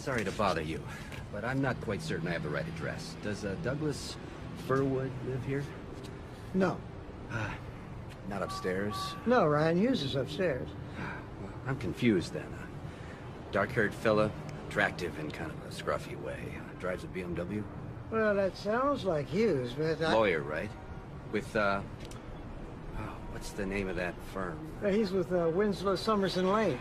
Sorry to bother you, but I'm not quite certain I have the right address. Does Douglas Furwood live here? No. Not upstairs? No, Ryan Hughes is upstairs. Well, I'm confused then. Dark-haired fella, attractive in kind of a scruffy way. Drives a BMW? Well, that sounds like Hughes, but Lawyer, right? With, what's the name of that firm? He's with Winslow, Somerson Lane.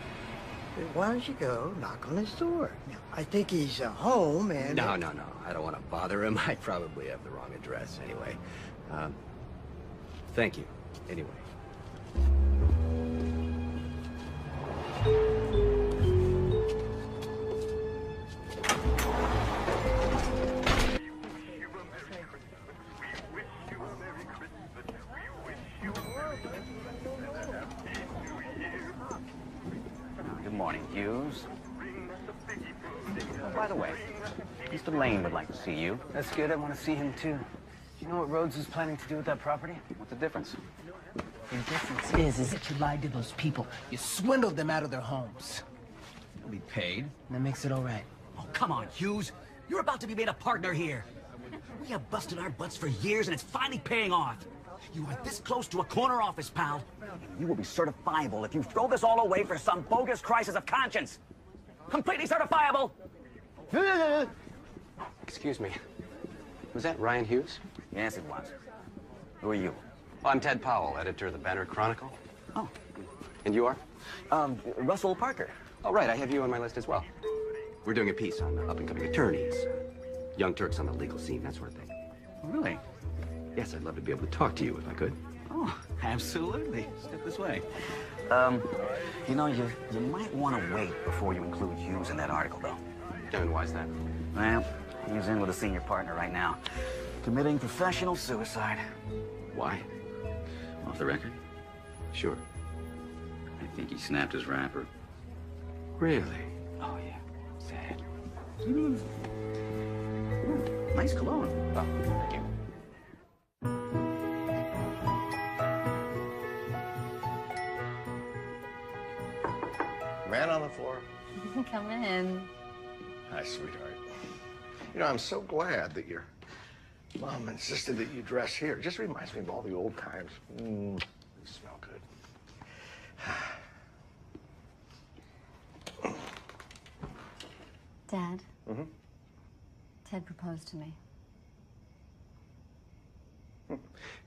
Why don't you go knock on his door? Now, I think he's home and... No. I don't want to bother him. I probably have the wrong address anyway. Thank you. Anyway. Good morning, Hughes. Oh, by the way, Mr. Lane would like to see you. That's good. I want to see him, too. Do you know what Rhodes is planning to do with that property? What's the difference? The difference is that you lied to those people. You swindled them out of their homes. He'll be paid. And that makes it all right. Oh, come on, Hughes. You're about to be made a partner here. We have busted our butts for years, and it's finally paying off. You are this close to a corner office, pal. And you will be certifiable if you throw this all away for some bogus crisis of conscience. Completely certifiable. Excuse me. Was that Ryan Hughes? Yes, it was. Who are you? Oh, I'm Ted Powell, editor of the Banner Chronicle. Oh. And you are? Russell Parker. Oh, right. I have you on my list as well. We're doing a piece on up-and-coming attorneys, young Turks on the legal scene, that sort of thing. Really? Yes, I'd love to be able to talk to you if I could. Oh, absolutely. Step this way. You know, you might want to wait before you include Hughes in that article, though. And why's that? Well, he's in with a senior partner right now, committing professional suicide. Why? Off the record? Sure. I think he snapped his wrapper. Really? Oh, yeah. Sad. Nice cologne. Oh, thank you. Man on the floor. Come in. Hi, sweetheart. You know, I'm so glad that your mom insisted that you dress here. It just reminds me of all the old times. You smell good. Dad, Mm-hmm. Ted proposed to me.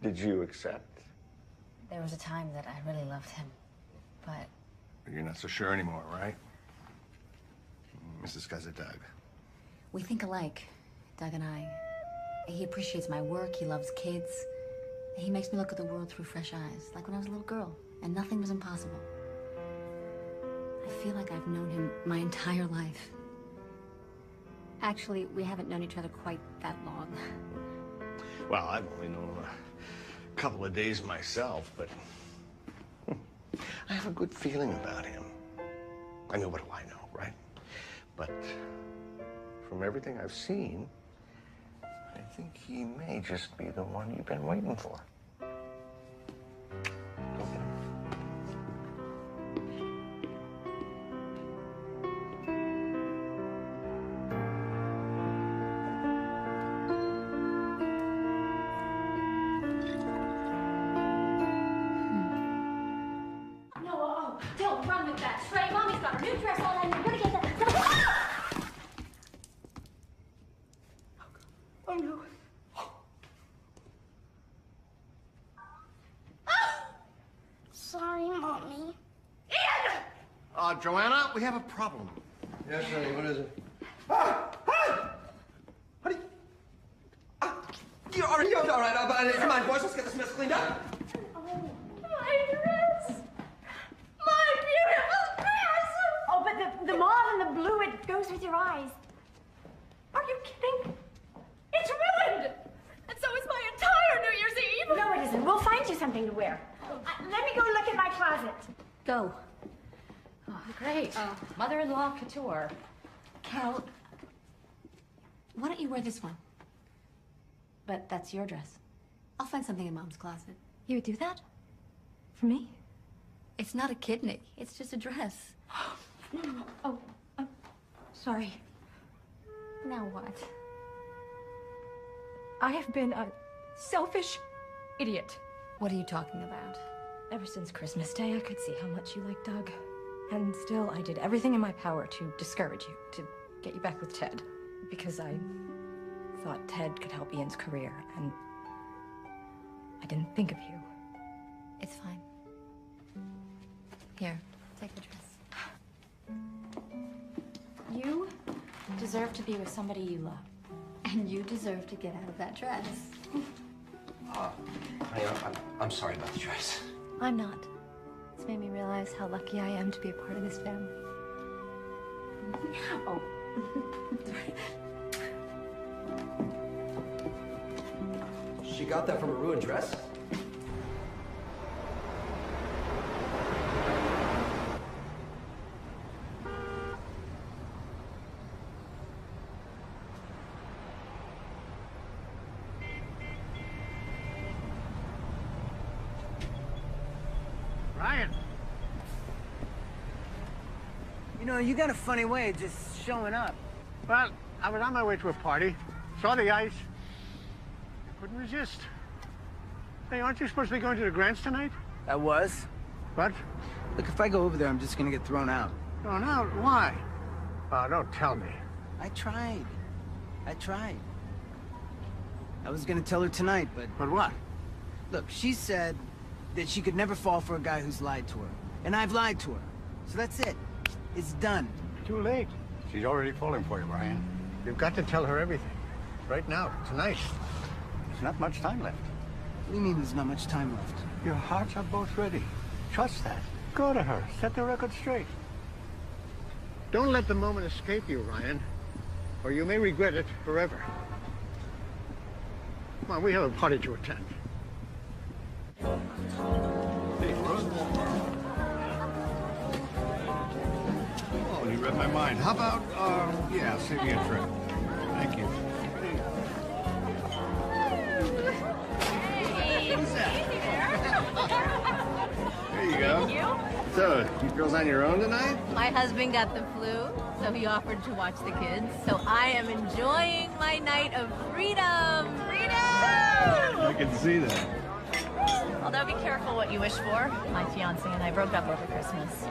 Did you accept? There was a time that I really loved him, but You're not so sure anymore, right? This guy's a Doug. we think alike, Doug and I. He appreciates my work, he loves kids. He makes me look at the world through fresh eyes, like when I was a little girl, and nothing was impossible. I feel like I've known him my entire life. Actually, we haven't known each other quite that long. Well, I've only known him a couple of days myself, but I have a good feeling about him. I mean, what do I know, right? But from everything I've seen, I think he may just be the one you've been waiting for. Go get him. No, don't run with that. Trey, Mommy's got her new dress on and you're gonna get that. Oh, no. Sorry, Mommy. Joanna, we have a problem. Yes, honey, what is it? You're all right. Come on, boys, let's get this mess cleaned up. My dress! My beautiful dress! Oh, but the mauve and the blue, it goes with your eyes. Are you kidding? It's ruined! And so is my entire New Year's Eve! No, it isn't. We'll find you something to wear. Let me go look in my closet. Go. Oh, great. Mother-in-law couture. Carol, why don't you wear this one? But that's your dress. I'll find something in Mom's closet. You would do that? For me? It's not a kidney. It's just a dress. No. Oh, sorry. Now what? I have been a selfish idiot. What are you talking about? Ever since Christmas Day, I could see how much you liked Doug. And still, I did everything in my power to discourage you, to get you back with Ted. Because I thought Ted could help Ian's career, and I didn't think of you. It's fine. Here, take the dress. You deserve to be with somebody you love. And you deserve to get out of that dress. I'm sorry about the dress. I'm not. It's made me realize how lucky I am to be a part of this family. Oh. She got that from a ruined dress? Ryan! You know, you got a funny way of just showing up. Well, I was on my way to a party, saw the ice, couldn't resist. Hey, aren't you supposed to be going to the Grants tonight? I was. What? Look, if I go over there, I'm just gonna get thrown out. Thrown out? Why? Oh, don't tell me. I tried. I was gonna tell her tonight, but... But what? Look, she said that she could never fall for a guy who's lied to her. And I've lied to her. So that's it. It's done. Too late. She's already falling for you, Ryan. You've got to tell her everything. Right now, tonight. There's not much time left. What do you mean there's not much time left? Your hearts are both ready. Trust that. Go to her. Set the record straight. Don't let the moment escape you, Ryan. Or you may regret it forever. Come on, we have a party to attend. Hey, Rose. Oh, you read my mind. How about, yeah, save me a trip. Thank you. Hey. Who's that? There you go. Thank you. So, you girls on your own tonight? My husband got the flu, so he offered to watch the kids. So I am enjoying my night of freedom. Freedom! I can see that. Although be careful what you wish for. My fiance and I broke up over Christmas.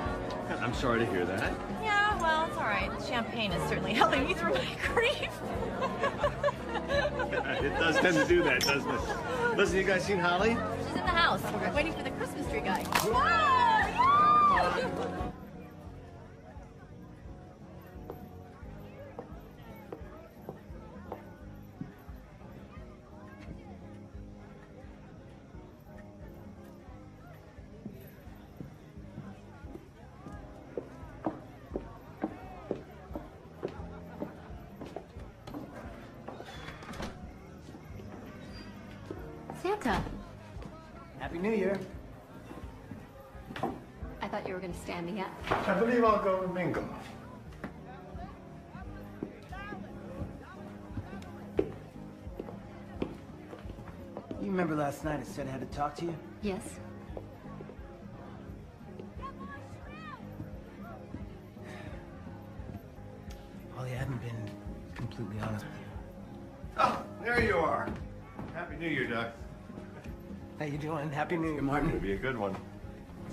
I'm sorry to hear that. Yeah, well, it's all right. Champagne is certainly helping me through my grief. It does tend to do that, doesn't it? Listen, you guys seen Holly? She's in the house. We're waiting for the Christmas tree guy. Santa, Happy New Year. I thought you were going to stand me up. I believe I'll go mingle. You remember last night I said I had to talk to you? Yes. Holly, I haven't been completely honest with you. Oh, there you are. Happy New Year, Doc. How you doing? Happy New Year, Martin. It'll be a good one.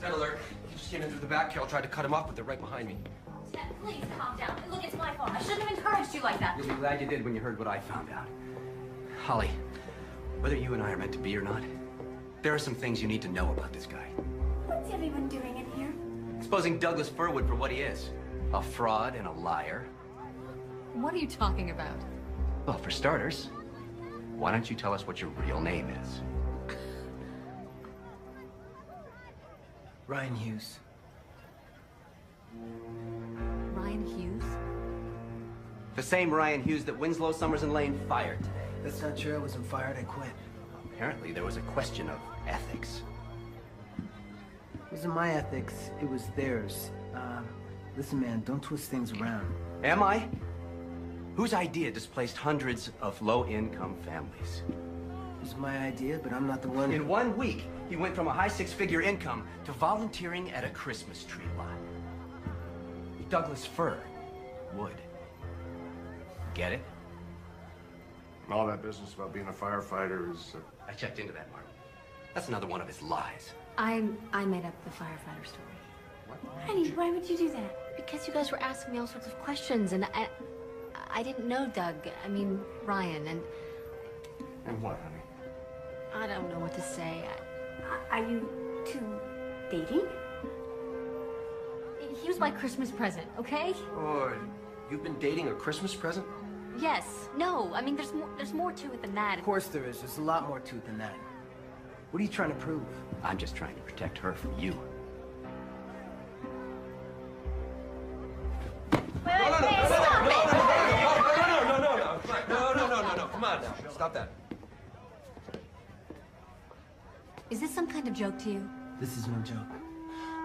Ted alert. He just came in through the back. Carol tried to cut him off, but they're right behind me. Ted, please calm down. Look, it's my fault. I shouldn't have encouraged you like that. You'll be glad you did when you heard what I found out. Holly, whether you and I are meant to be or not, there are some things you need to know about this guy. What's everyone doing in here? Exposing Douglas Furwood for what he is. A fraud and a liar. What are you talking about? Well, for starters, why don't you tell us what your real name is? Ryan Hughes. Ryan Hughes? The same Ryan Hughes that Winslow, Summers, and Lane fired today. That's not true. I wasn't fired. I quit. Apparently, there was a question of ethics. It wasn't my ethics. It was theirs. Listen, man, don't twist things around. Am I? Whose idea displaced hundreds of low-income families? It was my idea, but I'm not the one. In 1 week, he went from a high six-figure income to volunteering at a Christmas tree lot. Douglas Fir would. get it? All that business about being a firefighter is... I checked into that, Mark. That's another one of his lies. I made up the firefighter story. Honey, why would you do that? Because you guys were asking me all sorts of questions, and I didn't know Doug. I mean, Ryan, and... And what, honey? I don't know what to say. Are you two dating? He was my Christmas present, okay? Or you've been dating a Christmas present? Yes. No. I mean, there's more to it than that. Of course there is. There's a lot more to it than that. What are you trying to prove? I'm just trying to protect her from you. No, come on now. Stop that. Is this some kind of joke to you? This is no joke.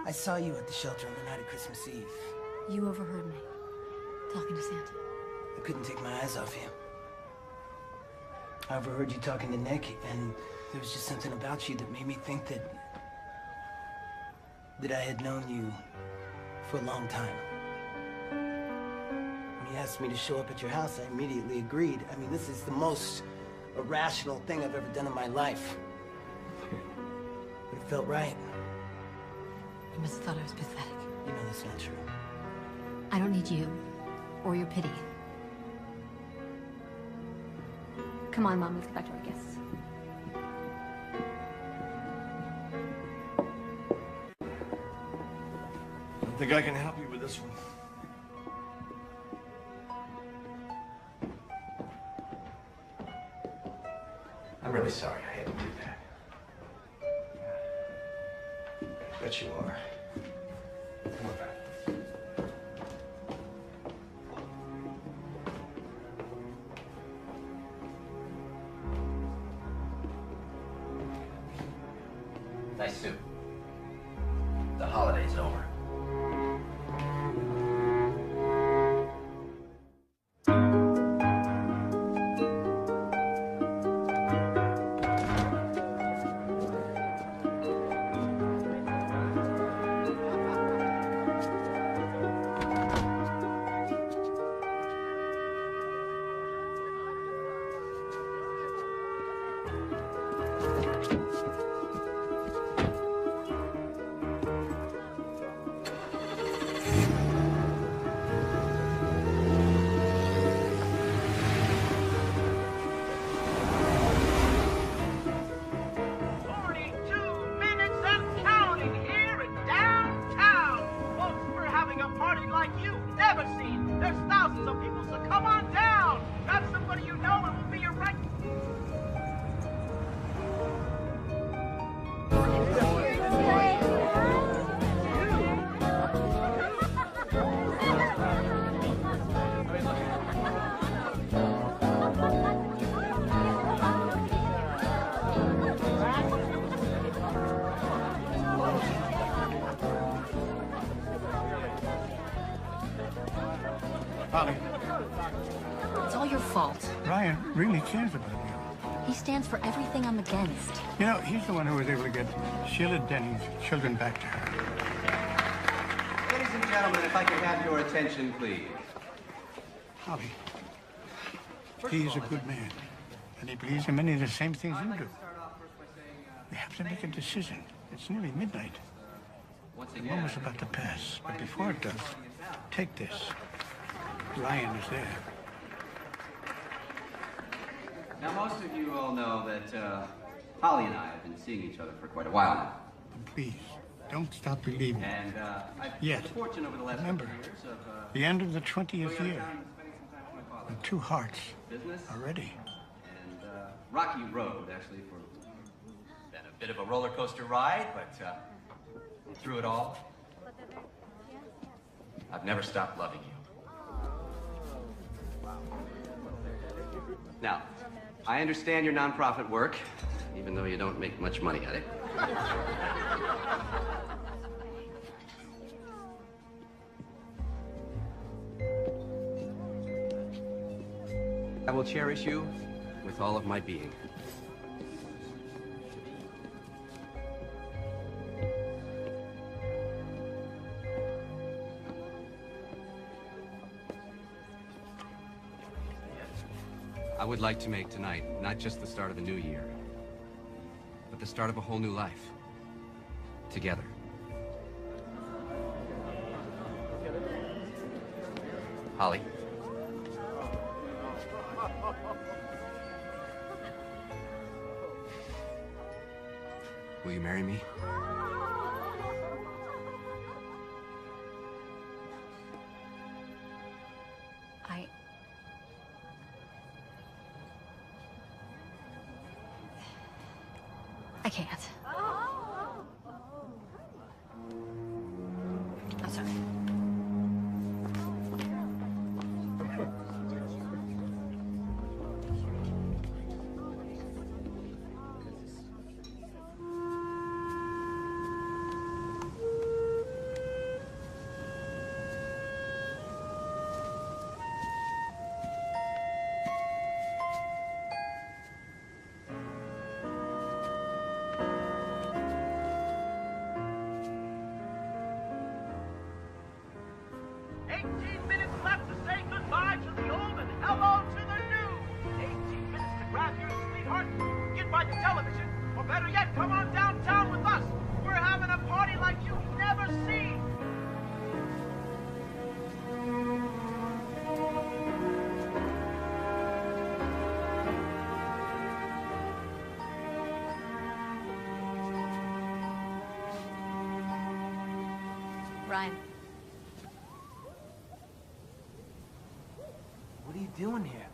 I saw you at the shelter on the night of Christmas Eve. You overheard me talking to Santa. I couldn't take my eyes off you. I overheard you talking to Nick, and there was just something about you that made me think that I had known you for a long time. When he asked me to show up at your house, I immediately agreed. I mean, this is the most irrational thing I've ever done in my life. But it felt right. You must have thought I was pathetic. You know that's not true. I don't need you or your pity. Come on, Mom, let's get back to our guests. I don't think I can help you with this one. I'm really sorry I had to do that. Bet you are. Come on back. Nice suit. The holiday's over. Holly, It's all your fault. Ryan really cares about you. He stands for everything I'm against. You know, he's the one who was able to get Sheila Denning's children back to her. Ladies and gentlemen, if I could have your attention, please. Holly, he's a good man, and he believes in many of the same things you do. We have to make a decision. It's nearly midnight. The moment's about to pass, but before it does, take this. Ryan is there. Now, most of you all know that Holly and I have been seeing each other for quite a while now. Please, don't stop believing. And I've Yet, had the fortune over the last remember, couple of years of the end of the 20th year, and two hearts business are ready. and rocky road, actually, for been a bit of a roller coaster ride, but through it all, I've never stopped loving you. Now, I understand your nonprofit work, even though you don't make much money at it. I will cherish you with all of my being. I would like to make tonight not just the start of a new year, but the start of a whole new life. Together. Holly. Will you marry me? I can't. I'm sorry. Ryan. What are you doing here?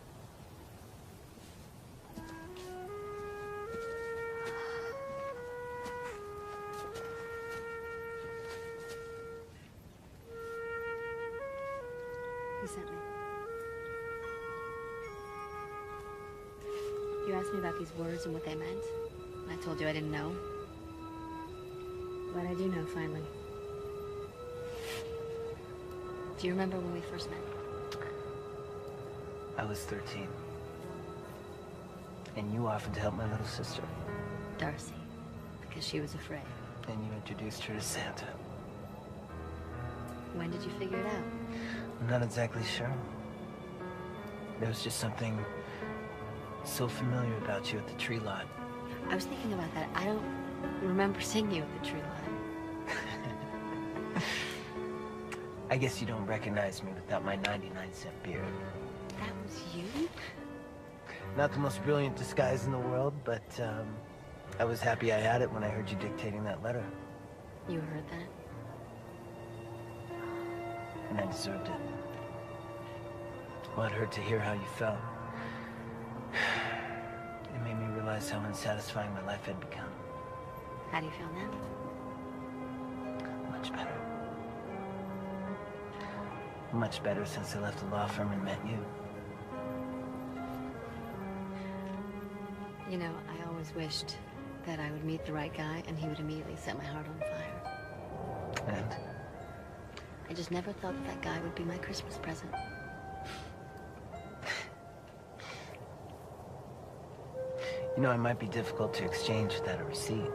He sent me. You asked me about these words and what they meant. And I told you I didn't know. But I do know, finally. Do you remember when we first met? I was 13. And you offered to help my little sister. Darcy. Because she was afraid. And you introduced her to Santa. When did you figure it out? I'm not exactly sure. There was just something so familiar about you at the tree lot. I was thinking about that. I don't remember seeing you at the tree lot. I guess you don't recognize me without my 99-cent beard. That was you? Not the most brilliant disguise in the world, but I was happy I had it when I heard you dictating that letter. You heard that? And I deserved it. Well, it hurt to hear how you felt. It made me realize how unsatisfying my life had become. How do you feel now? Much better. Much better since I left the law firm and met you. You know, I always wished that I would meet the right guy and he would immediately set my heart on fire. And? I just never thought that that guy would be my Christmas present. You know, it might be difficult to exchange without a receipt.